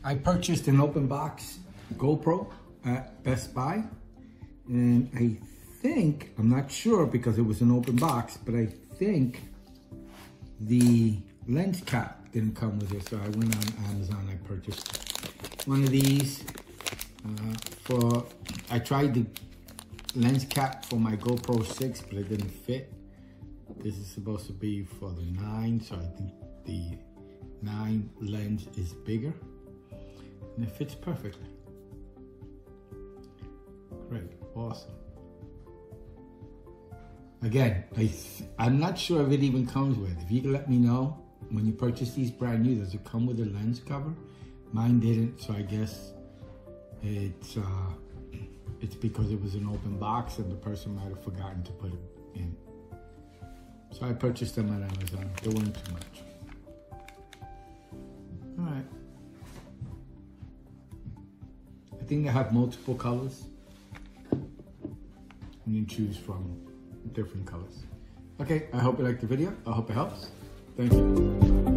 I purchased an open box GoPro at Best Buy, and I think, I'm not sure because it was an open box, but I think the lens cap didn't come with it, so I went on Amazon. I purchased one of these I tried the lens cap for my GoPro 6, but it didn't fit. This is supposed to be for the 9, so I think the 9 lens is bigger, and it fits perfectly. Great, awesome. Again, I'm not sure if it even comes with. If you can let me know, when you purchase these brand new, does it come with a lens cover? Mine didn't, so I guess it's because it was an open box and the person might have forgotten to put it in. So I purchased them at Amazon. They weren't too much. All right. I think they have multiple colors. You can choose from different colors. Okay, I hope you liked the video. I hope it helps. Thank you.